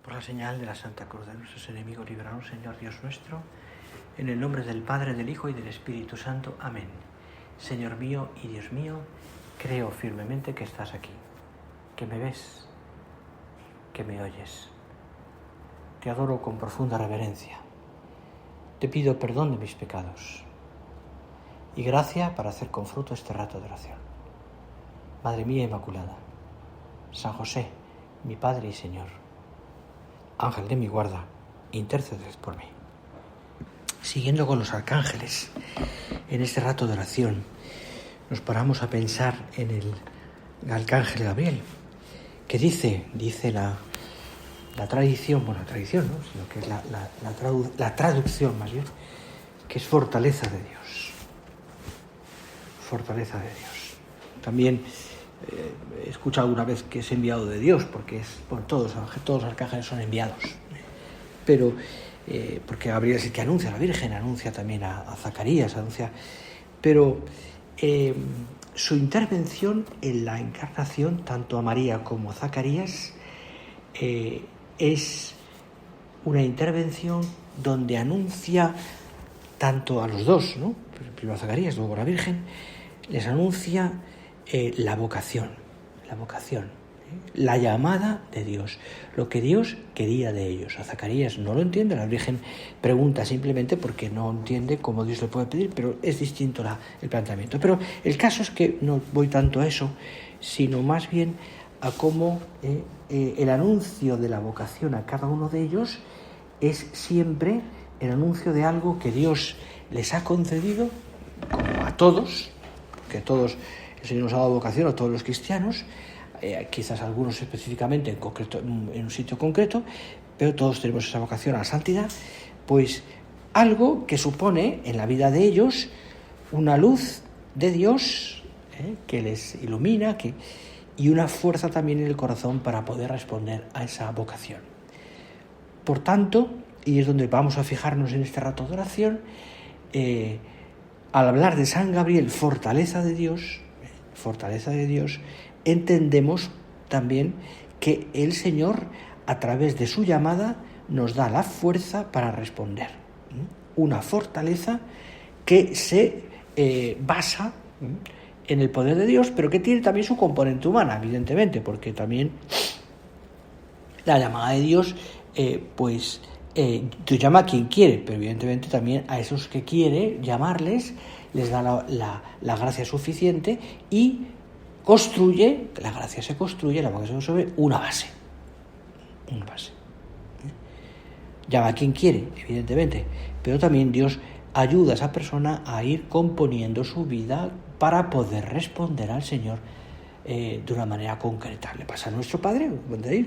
Por la señal de la Santa Cruz de nuestros enemigos, líbranos, Señor Dios nuestro, en el nombre del Padre, del Hijo y del Espíritu Santo. Amén. Señor mío y Dios mío, creo firmemente que estás aquí, que me ves, que me oyes. Te adoro con profunda reverencia. Te pido perdón de mis pecados y gracia para hacer con fruto este rato de oración. Madre mía Inmaculada, San José, mi Padre y Señor, Ángel de mi guarda, interceded por mí. Siguiendo con los arcángeles, en este rato de oración, nos paramos a pensar en el arcángel Gabriel, que dice la tradición, bueno, la tradición, ¿no? Sino que es la traducción más bien, que es fortaleza de Dios. Fortaleza de Dios. También he escuchado alguna vez que es enviado de Dios, porque todos los arcángeles son enviados. Pero, porque Gabriel es el que anuncia a la Virgen, anuncia también a Zacarías, pero su intervención en la encarnación, tanto a María como a Zacarías, es una intervención donde anuncia tanto a los dos, ¿no? Primero a Zacarías, luego a la Virgen, les anuncia la vocación, la llamada de Dios, lo que Dios quería de ellos. A Zacarías no lo entiende, la Virgen pregunta simplemente porque no entiende cómo Dios le puede pedir, pero es distinto el planteamiento. Pero el caso es que no voy tanto a eso, sino más bien a cómo el anuncio de la vocación a cada uno de ellos es siempre el anuncio de algo que Dios les ha concedido, como a todos, porque todos, el Señor nos ha dado vocación a todos los cristianos, quizás algunos específicamente en concreto, en un sitio concreto, pero todos tenemos esa vocación a la santidad, pues algo que supone en la vida de ellos una luz de Dios que les ilumina y una fuerza también en el corazón para poder responder a esa vocación. Por tanto, y es donde vamos a fijarnos en este rato de oración, al hablar de San Gabriel, fortaleza de Dios, entendemos también que el Señor, a través de su llamada, nos da la fuerza para responder. Una fortaleza que se basa en el poder de Dios, pero que tiene también su componente humana, evidentemente, porque también la llamada de Dios, Dios llama a quien quiere, pero evidentemente también a esos que quiere llamarles, les da la gracia suficiente y la gracia se construye, la vocación sobre una base. Llama a quien quiere, evidentemente, pero también Dios ayuda a esa persona a ir componiendo su vida para poder responder al Señor de una manera concreta. Le pasa a nuestro Padre,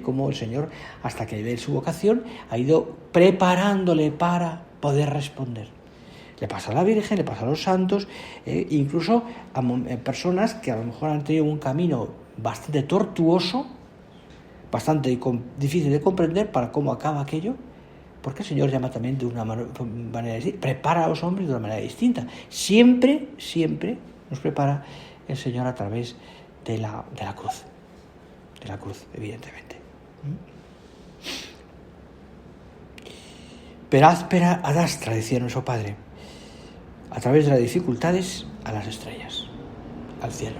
como el Señor, hasta que ve su vocación, ha ido preparándole para poder responder. Le pasa a la Virgen, le pasa a los santos, incluso a personas que a lo mejor han tenido un camino bastante tortuoso, bastante difícil de comprender para cómo acaba aquello, porque el Señor llama también de una manera distinta, prepara a los hombres de una manera distinta. Siempre nos prepara el Señor a través de la cruz, evidentemente. Per aspera ad astra, decía nuestro Padre, a través de las dificultades a las estrellas, al cielo.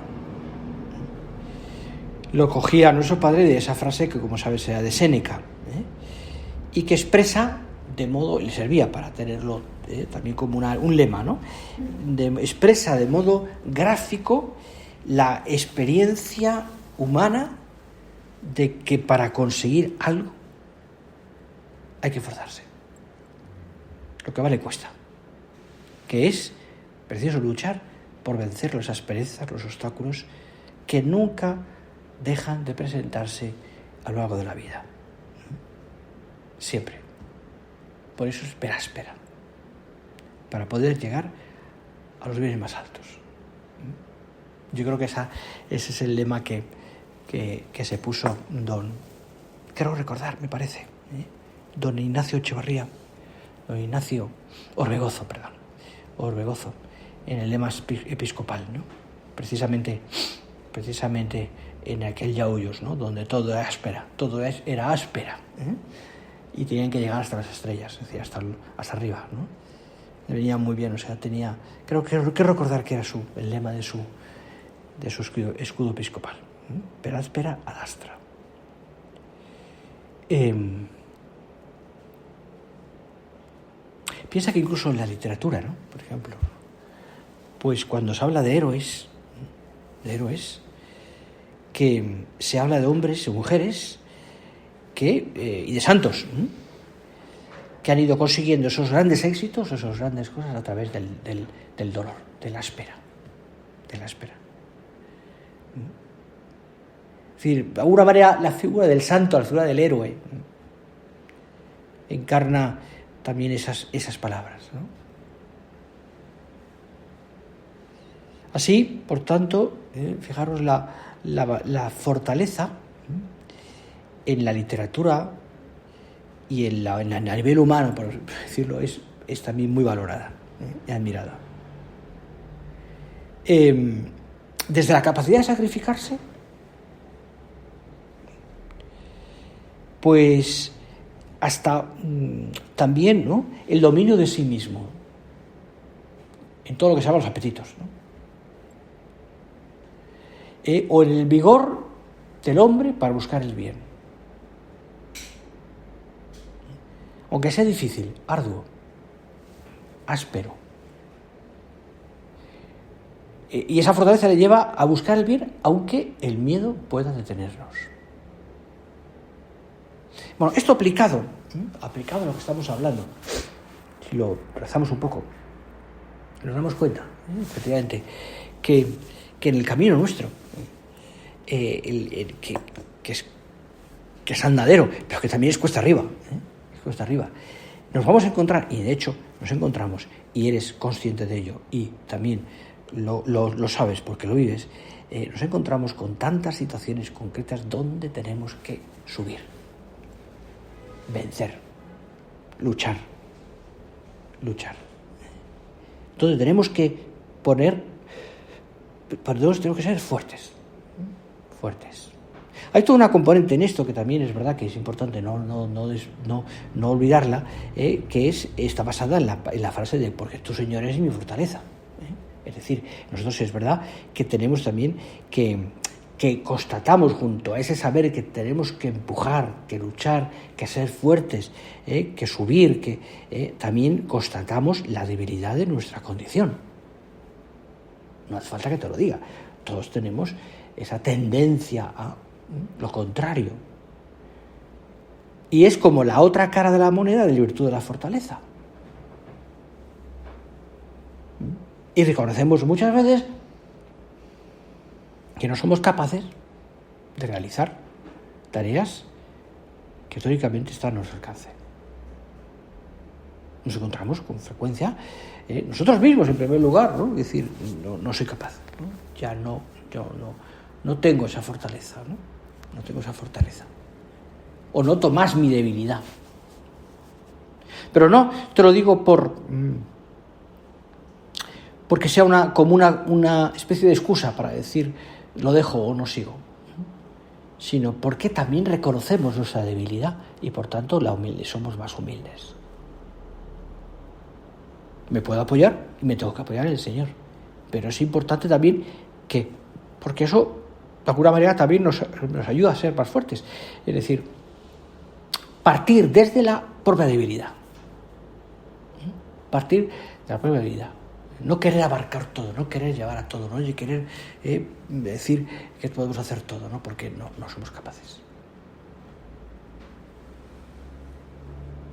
Lo cogía nuestro Padre de esa frase que, como sabes, era de Séneca, y que expresa de modo, le servía para tenerlo también como un lema, ¿no? Expresa de modo gráfico la experiencia humana de que para conseguir algo hay que esforzarse. Lo que vale cuesta. Que es preciso luchar por vencer las asperezas, los obstáculos que nunca dejan de presentarse a lo largo de la vida. Siempre. Por eso espera, para poder llegar a los bienes más altos. Yo creo que ese es el lema que se puso creo recordar, me parece, don Ignacio Orbegozo, en el lema episcopal, ¿no? Precisamente en aquel Yauyos, ¿no? Donde todo era áspera, era áspera, y tenían que llegar hasta las estrellas, es decir, hasta arriba, ¿no? Le venía muy bien, o sea, creo que recordar que era el lema de su escudo episcopal. Per aspera ad astra. Piensa que incluso en la literatura, ¿no? Por ejemplo, pues cuando se habla de héroes, que se habla de hombres y mujeres y de santos, que han ido consiguiendo esos grandes éxitos, esas grandes cosas a través del dolor, de la espera. Es decir, de alguna manera la figura del santo, la figura del héroe, encarna también esas palabras, ¿no? Así, por tanto, fijaros la fortaleza en la literatura y a nivel humano, por decirlo, es también muy valorada y admirada. Desde la capacidad de sacrificarse, pues hasta también, ¿no?, el dominio de sí mismo en todo lo que se llama los apetitos, ¿no? O en el vigor del hombre para buscar el bien, aunque sea difícil, arduo, áspero, y esa fortaleza le lleva a buscar el bien aunque el miedo pueda detenernos. Bueno, esto aplicado a lo que estamos hablando, si lo trazamos un poco, nos damos cuenta, efectivamente, que en el camino nuestro, que es andadero, pero que también es cuesta arriba, nos vamos a encontrar, y de hecho nos encontramos, y eres consciente de ello, y también lo sabes porque lo vives, nos encontramos con tantas situaciones concretas donde tenemos que subir, vencer, luchar, donde tenemos que tenemos que ser fuertes. Hay toda una componente en esto que también es verdad que es importante no olvidarla, que está basada en la frase de porque tú, Señor, eres mi fortaleza. Es decir, nosotros es verdad que tenemos también que constatamos junto a ese saber que tenemos que empujar, que luchar, que ser fuertes, que subir, que también constatamos la debilidad de nuestra condición. No hace falta que te lo diga. Todos tenemos esa tendencia a lo contrario. Y es como la otra cara de la moneda de la virtud de la fortaleza. Y reconocemos muchas veces que no somos capaces de realizar tareas que teóricamente están a nuestro alcance. Nos encontramos con frecuencia nosotros mismos en primer lugar, ¿no? Es decir, no soy capaz, ¿no? Yo no tengo esa fortaleza, no tengo esa fortaleza, o noto más mi debilidad. Pero no te lo digo porque sea como una especie de excusa para decir lo dejo o no sigo, sino porque también reconocemos nuestra debilidad y por tanto somos más humildes. Me puedo apoyar y me tengo que apoyar en el Señor, pero es importante también porque eso de alguna manera también nos ayuda a ser más fuertes, es decir, partir desde la propia debilidad, no querer abarcar todo, no querer llevar a todo, no querer decir que podemos hacer todo, ¿no? Porque no somos capaces.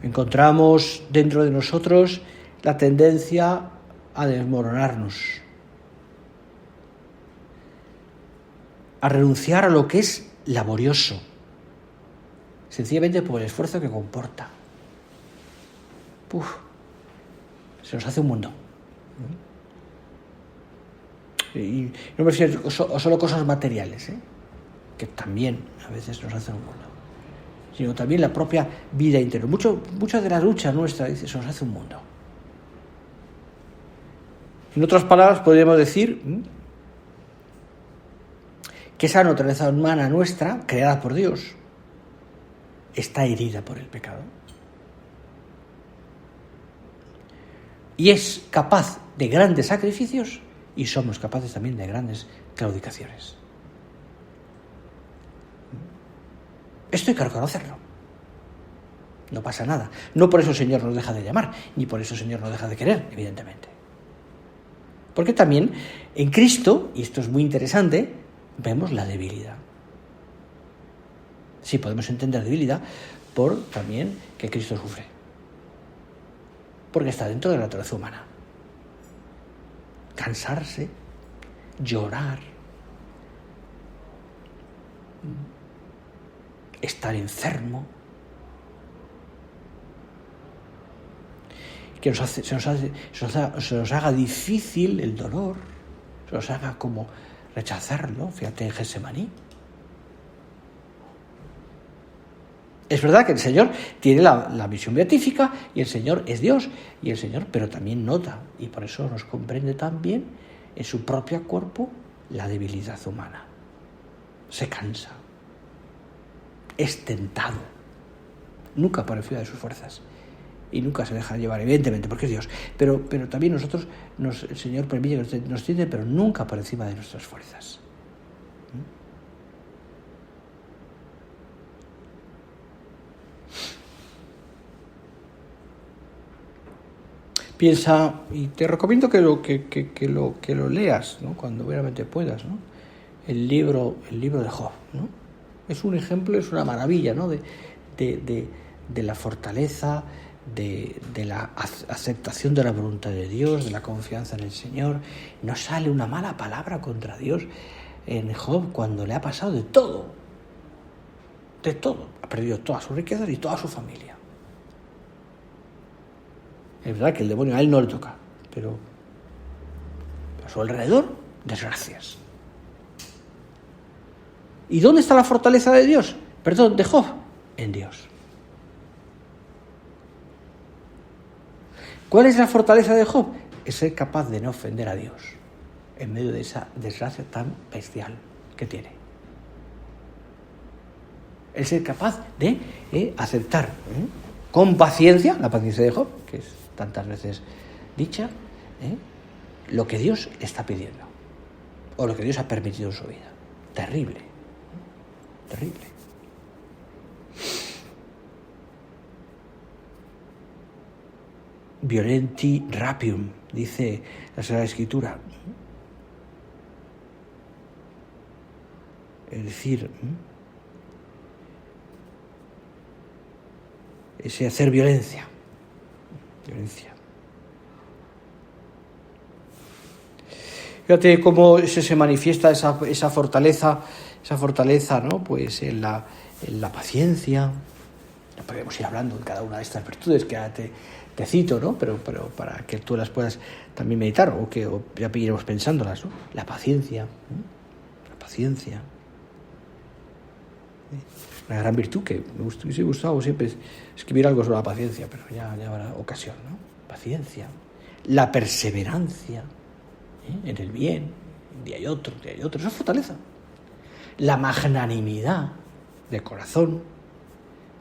Encontramos dentro de nosotros la tendencia a desmoronarnos, a renunciar a lo que es laborioso, sencillamente por el esfuerzo que comporta. Se nos hace un mundo. Y no me refiero solo cosas materiales, que también a veces nos hacen un mundo, sino también la propia vida interior. Muchas de las luchas nuestras se nos hace un mundo. En otras palabras, podríamos decir que esa naturaleza humana nuestra, creada por Dios, está herida por el pecado. y es capaz de grandes sacrificios, y somos capaces también de grandes claudicaciones. Esto hay que reconocerlo. No pasa nada. No por eso el Señor nos deja de llamar, ni por eso el Señor nos deja de querer, evidentemente. Porque también en Cristo, y esto es muy interesante, vemos la debilidad. Sí, podemos entender debilidad por también que Cristo sufre. Porque está dentro de la naturaleza humana. Cansarse, llorar, estar enfermo, que se nos haga difícil el dolor, se nos haga como rechazarlo. Fíjate en Getsemaní. Es verdad que el Señor tiene la visión beatífica y el Señor es Dios, y el Señor, pero también nota, y por eso nos comprende también en su propio cuerpo la debilidad humana. Se cansa, es tentado, nunca por encima de sus fuerzas y nunca se deja llevar, evidentemente, porque es Dios. Pero también nosotros, el Señor permite que nos tiente, pero nunca por encima de nuestras fuerzas. Piensa, y te recomiendo que lo leas, ¿no? Cuando realmente puedas, ¿no? El libro de Job, ¿no? Es un ejemplo, es una maravilla, ¿no? de la fortaleza, de la aceptación de la voluntad de Dios, de la confianza en el Señor. No sale una mala palabra contra Dios en Job cuando le ha pasado de todo. De todo. Ha perdido todas sus riquezas y toda su familia. Es verdad que el demonio a él no le toca, pero a su alrededor, desgracias. ¿Y dónde está la fortaleza de Dios? Perdón, de Job, en Dios. ¿Cuál es la fortaleza de Job? Es ser capaz de no ofender a Dios en medio de esa desgracia tan bestial que tiene. El ser capaz de aceptar con paciencia, la paciencia de Job, que es tantas veces dicha, lo que Dios le está pidiendo o lo que Dios ha permitido en su vida. Terrible, terrible. Violenti rapium, dice la Sagrada Escritura. Es decir, ese hacer violencia. Fíjate cómo se manifiesta esa fortaleza, ¿no? Pues en la paciencia. Podemos ir hablando de cada una de estas virtudes que ahora te cito, ¿no? Pero para que tú las puedas también meditar o ya iremos pensándolas, ¿no? La paciencia. Una gran virtud que me hubiese gustado siempre escribir algo sobre la paciencia, pero ya habrá ocasión, ¿no? Paciencia. La perseverancia en el bien, un día y otro, eso es fortaleza. La magnanimidad de corazón.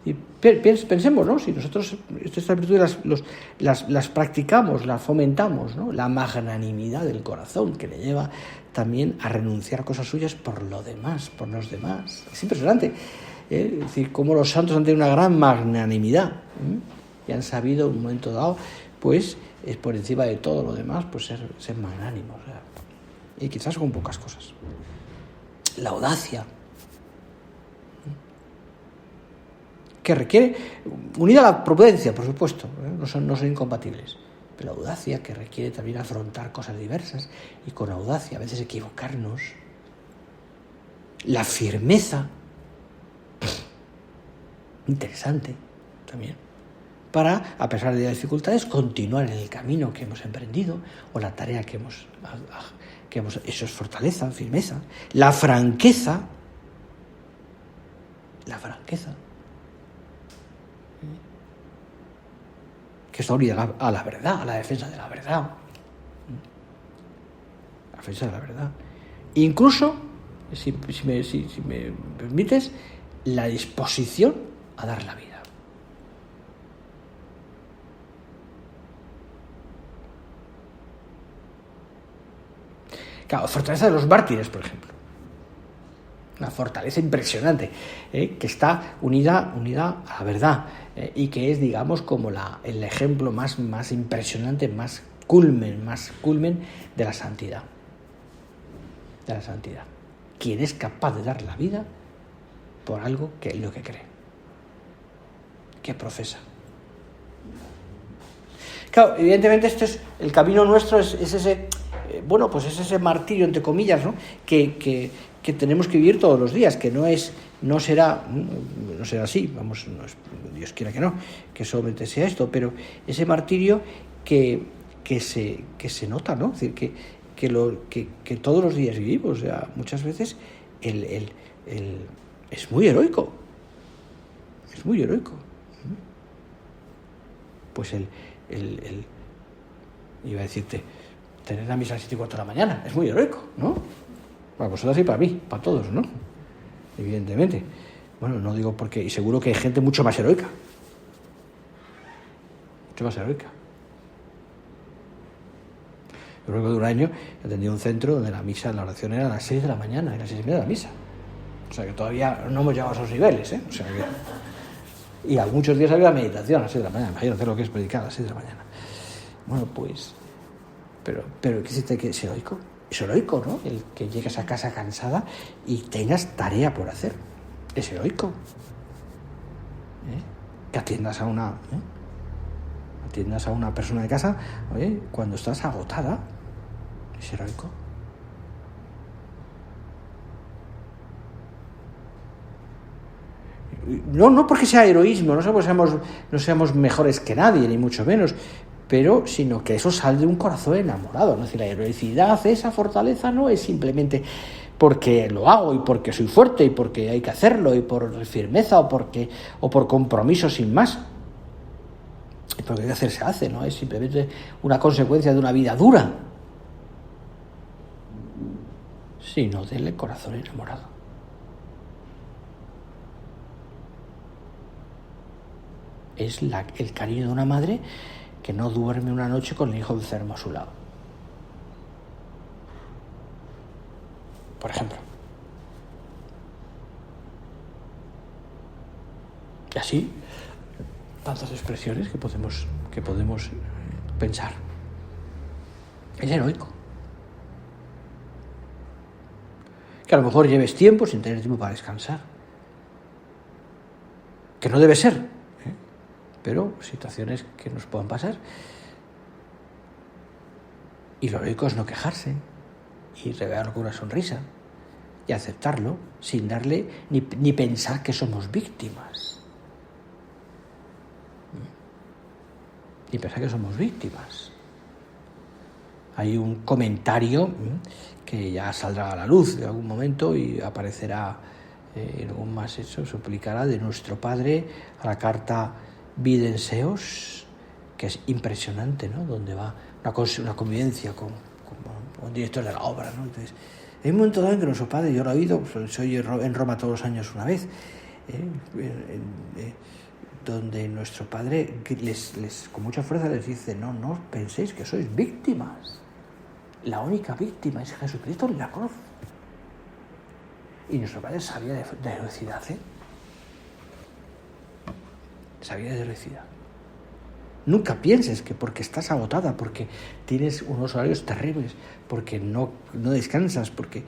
Y pensemos, ¿no? Si nosotros estas virtudes las practicamos, las fomentamos, ¿no? La magnanimidad del corazón, que le lleva también a renunciar a cosas suyas por los demás. Es impresionante. Es decir, cómo los santos han tenido una gran magnanimidad y han sabido en un momento dado, pues, es por encima de todo lo demás, pues ser magnánimos, ¿verdad? Y quizás con pocas cosas. La audacia, que requiere, unida a la prudencia, por supuesto, no son incompatibles, pero la audacia que requiere también afrontar cosas diversas y con audacia a veces equivocarnos. La firmeza, interesante también, para, a pesar de las dificultades, continuar en el camino que hemos emprendido o la tarea que hemos eso es fortaleza, firmeza. La franqueza, que está unida a la verdad, a la defensa de la verdad. La defensa de la verdad. Incluso, si me permites, la disposición a dar la vida. Claro, la fortaleza de los mártires, por ejemplo. Una fortaleza impresionante, que está unida a la verdad, y que es, digamos, como el ejemplo más impresionante, más culmen de la santidad. De la santidad. Quien es capaz de dar la vida por algo que es lo que cree, que profesa. Claro, evidentemente el camino nuestro es ese, pues es ese martirio, entre comillas, ¿no? que tenemos que vivir todos los días, que no será así, vamos, Dios quiera que solamente sea esto, pero ese martirio que se nota, ¿no? Es decir, que todos los días vivimos, o sea, muchas veces es muy heroico. Es muy heroico. Pues iba a decirte, tener la misa a las 7:15 de la mañana, es muy heroico, ¿no? Para vosotros y para mí, para todos, ¿no? Evidentemente. Bueno, no digo porque, y seguro que hay gente mucho más heroica. Mucho más heroica. Yo recuerdo de un año atendí un centro donde la oración era a las 6 de la mañana, a las 6:30 de la misa. O sea que todavía no hemos llegado a esos niveles, ¿eh? O sea que... Y a muchos días había meditación a las 6 de la mañana. Imagínate lo que es predicar a las 6 de la mañana. Bueno, pues... Pero existe que es heroico. Es heroico, ¿no? El que llegues a casa cansada y tengas tarea por hacer. Es heroico. Que atiendas a una... atiendas a una persona de casa, oye, cuando estás agotada. Es heroico. No porque sea heroísmo, no porque no seamos mejores que nadie, ni mucho menos, pero sino que eso sale de un corazón enamorado, ¿no? Es decir, la heroicidad, esa fortaleza no es simplemente porque lo hago y porque soy fuerte y porque hay que hacerlo y por firmeza o por compromiso sin más. Y porque hay que hacer se hace, ¿no? Es simplemente una consecuencia de una vida dura, sino del corazón enamorado. Es el cariño de una madre que no duerme una noche con el hijo enfermo a su lado. Por ejemplo. Y así, tantas expresiones que podemos pensar. Es heroico. Que a lo mejor lleves tiempo sin tener tiempo para descansar. Que no debe ser. Pero situaciones que nos puedan pasar. Y lo heroico es no quejarse y revelarlo con una sonrisa y aceptarlo sin darle ni pensar que somos víctimas. Ni pensar que somos víctimas. Hay un comentario que ya saldrá a la luz de algún momento y aparecerá en algún más hecho, se publicará, de nuestro padre a la carta Videnseos, que es impresionante, ¿no? Donde va una convivencia con un director de la obra, ¿no? Entonces, hay un momento dado en que nuestro padre, yo lo he oído, soy en Roma todos los años una vez, donde nuestro padre les con mucha fuerza les dice, no penséis que sois víctimas. La única víctima es Jesucristo en la cruz. Y nuestro padre sabía de heroicidad, sabía de heroicidad. Nunca pienses que porque estás agotada, porque tienes unos horarios terribles, porque no descansas, porque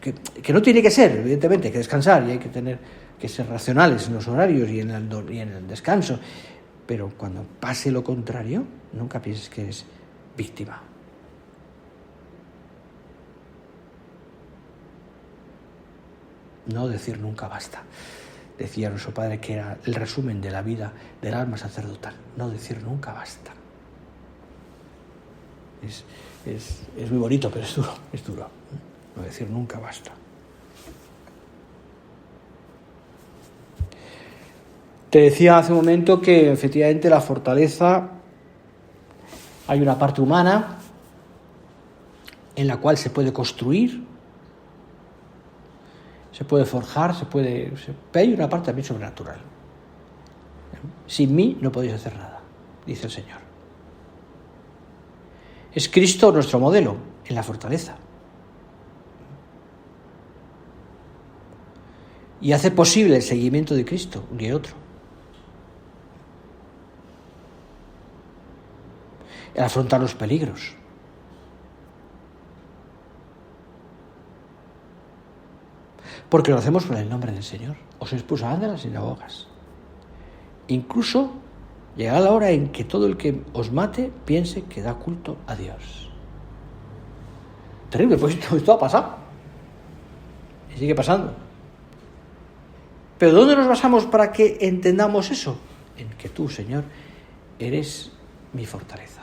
que no tiene que ser, evidentemente, hay que descansar y hay que tener que ser racionales en los horarios y en el descanso, pero cuando pase lo contrario, nunca pienses que eres víctima. No decir nunca basta. Decía nuestro padre que era el resumen de la vida del alma sacerdotal. No decir nunca basta. Es muy bonito, pero es duro. No decir nunca basta. Te decía hace un momento que efectivamente la fortaleza, hay una parte humana en la cual se puede construir, se puede forjar, pero hay una parte también sobrenatural. Sin mí no podéis hacer nada, dice el Señor. Es Cristo nuestro modelo en la fortaleza. y hace posible el seguimiento de Cristo, un día y otro. El afrontar los peligros. Porque lo hacemos por el nombre del Señor. Os expulsarán de las sinagogas. Incluso llegará la hora en que todo el que os mate piense que da culto a Dios. Terrible, pues esto ha pasado. Y sigue pasando. Pero ¿dónde nos basamos para que entendamos eso? En que tú, Señor, eres mi fortaleza.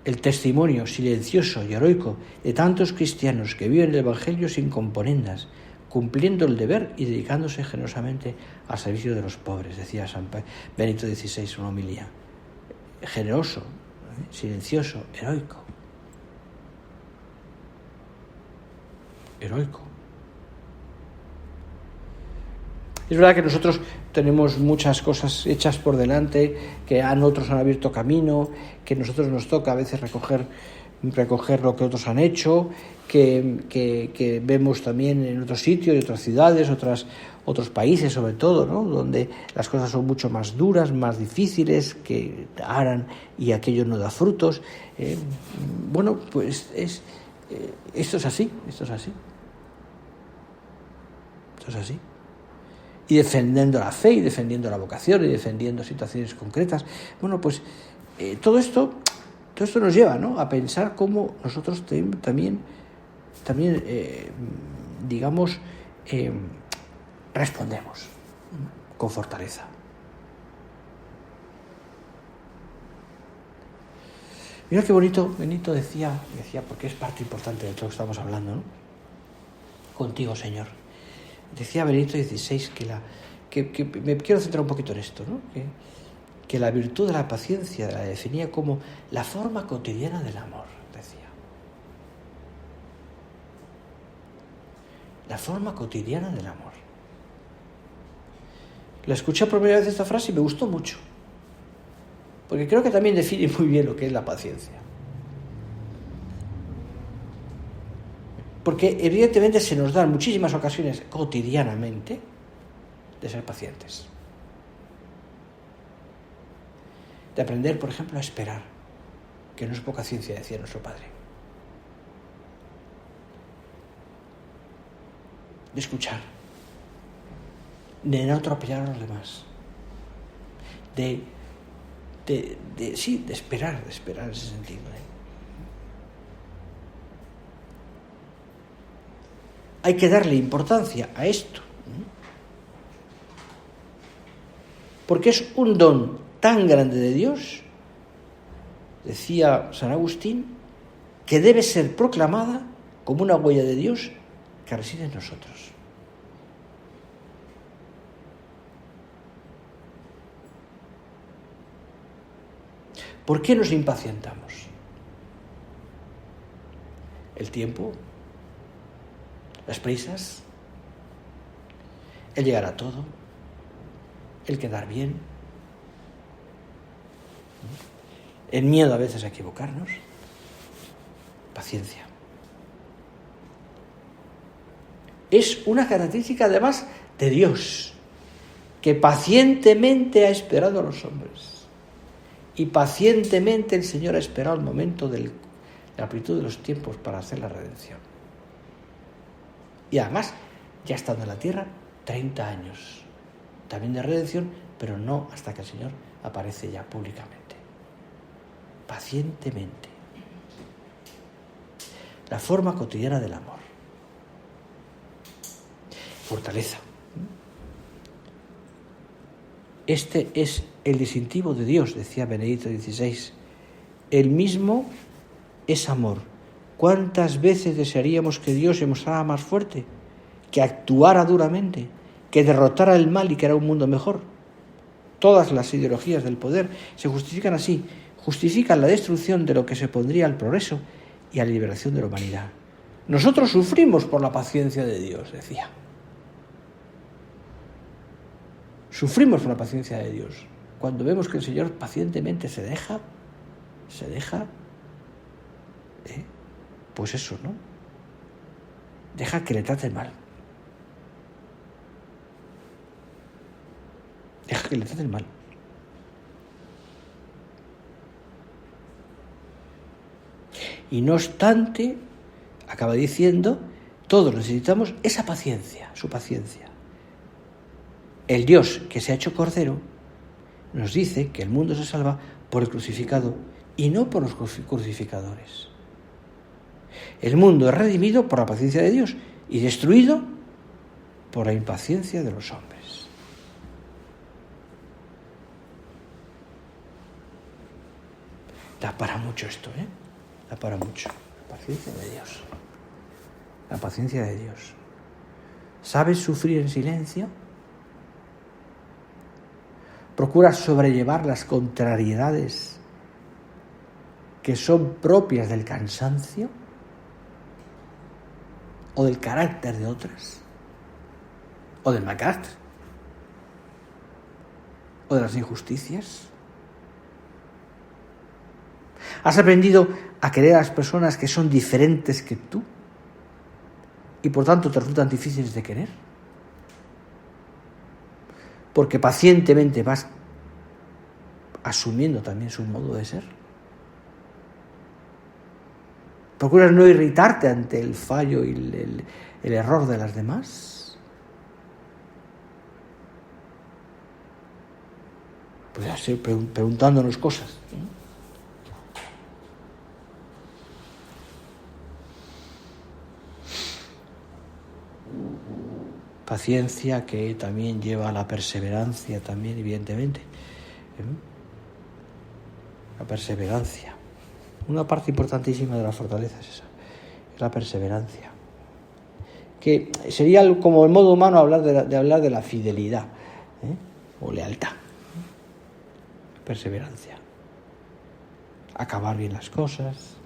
El testimonio silencioso y heroico de tantos cristianos que viven el Evangelio sin componendas, cumpliendo el deber y dedicándose generosamente al servicio de los pobres, decía San Benito XVI en una homilía. Generoso, silencioso, heroico. Heroico. Es verdad que nosotros tenemos muchas cosas hechas por delante, que otros han abierto camino, que a nosotros nos toca a veces recoger lo que otros han hecho, que vemos también en otros sitios, en otras ciudades, otros países sobre todo, ¿no? Donde las cosas son mucho más duras, más difíciles, que aran y aquello no da frutos. Bueno, pues esto es así. Y defendiendo la fe, y defendiendo la vocación, y defendiendo situaciones concretas. Bueno, pues todo esto nos lleva, ¿no?, a pensar cómo nosotros también respondemos con fortaleza. Mira qué bonito, Benito decía, porque es parte importante de todo lo que estamos hablando, ¿no? Contigo, Señor. Decía Benito XVI que me quiero centrar un poquito en esto, ¿no? Que la virtud de la paciencia la definía como la forma cotidiana del amor, decía. La forma cotidiana del amor. La escuché por primera vez esta frase y me gustó mucho, porque creo que también define muy bien lo que es la paciencia. Porque evidentemente se nos dan muchísimas ocasiones cotidianamente de ser pacientes. De aprender, por ejemplo, a esperar, que no es poca ciencia, decía nuestro Padre. De escuchar. De no atropellar a los demás. De esperar en ese sentido. Hay que darle importancia a esto, porque es un don tan grande de Dios, decía San Agustín, que debe ser proclamada como una huella de Dios que reside en nosotros. ¿Por qué nos impacientamos? El tiempo, las prisas, el llegar a todo, el quedar bien, el miedo a veces a equivocarnos. Paciencia. Es una característica además de Dios, que pacientemente ha esperado a los hombres. Y pacientemente el Señor ha esperado el momento de la plenitud de los tiempos para hacer la redención. Y además, ya estando en la tierra, 30 años. También de redención, pero no hasta que el Señor aparece ya públicamente. Pacientemente. La forma cotidiana del amor. Fortaleza. Este es el distintivo de Dios, decía Benedicto XVI. Él mismo es amor. ¿Cuántas veces desearíamos que Dios se mostrara más fuerte, que actuara duramente, que derrotara el mal y creara un mundo mejor? Todas las ideologías del poder se justifican así, justifican la destrucción de lo que se pondría al progreso y a la liberación de la humanidad. Nosotros sufrimos por la paciencia de Dios, decía. Sufrimos por la paciencia de Dios. cuando vemos que el Señor pacientemente se deja, pues eso, ¿no? Deja que le traten mal. Deja que le traten mal. Y no obstante, acaba diciendo, todos necesitamos esa paciencia, su paciencia. El Dios que se ha hecho cordero nos dice que el mundo se salva por el crucificado y no por los crucificadores. El mundo es redimido por la paciencia de Dios y destruido por la impaciencia de los hombres. Da para mucho esto, ¿eh? Da para mucho. La paciencia de Dios. La paciencia de Dios. ¿Sabes sufrir en silencio? ¿Procuras sobrellevar las contrariedades que son propias del cansancio o del carácter de otras? ¿O del mal carácter? ¿O de las injusticias? ¿Has aprendido a querer a las personas que son diferentes que tú y por tanto te resultan difíciles de querer? Porque pacientemente vas asumiendo también su modo de ser. ¿Procuras no irritarte ante el fallo y el error de las demás? Pues así preguntándonos cosas, ¿no? Paciencia que también lleva a la perseverancia, también evidentemente. La perseverancia. Una parte importantísima de la fortaleza es esa, es la perseverancia. Que sería como el modo humano hablar de la fidelidad, o lealtad. Perseverancia. Acabar bien las cosas,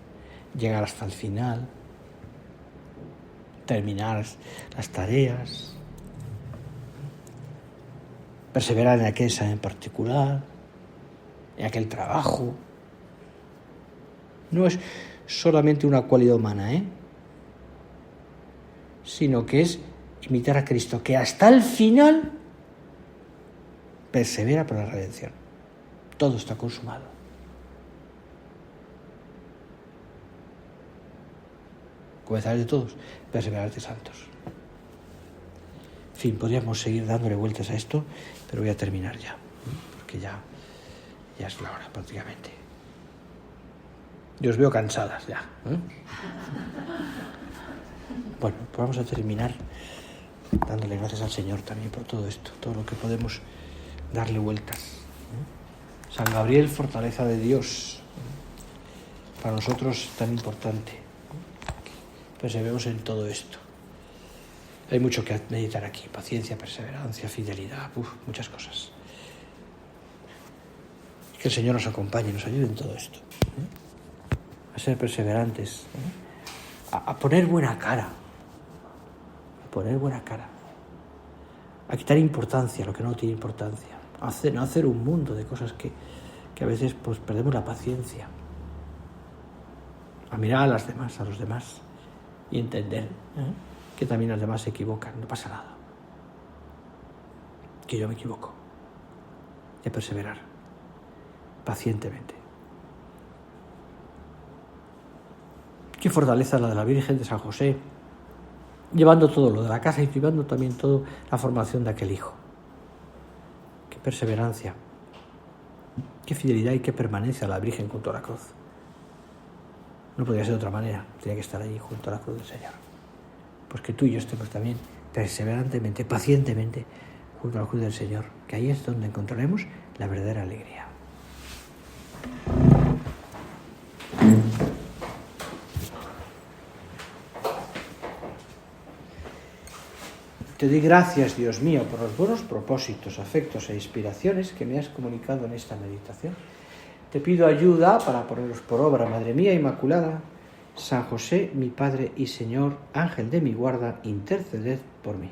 llegar hasta el final, terminar las tareas. Perseverar en aquel examen particular, en aquel trabajo. No es solamente una cualidad humana, sino que es imitar a Cristo, que hasta el final persevera por la redención. Todo está consumado. Comenzar de todos, perseverar de santos. En fin, podríamos seguir dándole vueltas a esto, pero voy a terminar ya, porque ya es la hora prácticamente. Yo os veo cansadas ya. Bueno, pues vamos a terminar dándole gracias al Señor también por todo esto, todo lo que podemos darle vueltas. San Gabriel, fortaleza de Dios, para nosotros tan importante. Perseveremos en todo esto. Hay mucho que meditar aquí, paciencia, perseverancia, fidelidad, muchas cosas. Que el Señor nos acompañe y nos ayude en todo esto. A ser perseverantes, a poner buena cara, a quitar importancia a lo que no tiene importancia, a hacer un mundo de cosas que a veces pues perdemos la paciencia, a mirar a los demás y entender que también los demás se equivocan, no pasa nada, que yo me equivoco, y a perseverar pacientemente. Qué fortaleza la de la Virgen de San José, llevando todo lo de la casa y llevando también toda la formación de aquel hijo. Qué perseverancia, qué fidelidad y qué permanencia a la Virgen junto a la cruz. No podía ser de otra manera, tenía que estar allí junto a la cruz del Señor. Pues que tú y yo estemos también perseverantemente, pacientemente junto a la cruz del Señor, que ahí es donde encontraremos la verdadera alegría. Te doy gracias, Dios mío, por los buenos propósitos, afectos e inspiraciones que me has comunicado en esta meditación. Te pido ayuda para ponerlos por obra, Madre mía Inmaculada. San José, mi Padre y Señor, Ángel de mi guarda, interceded por mí.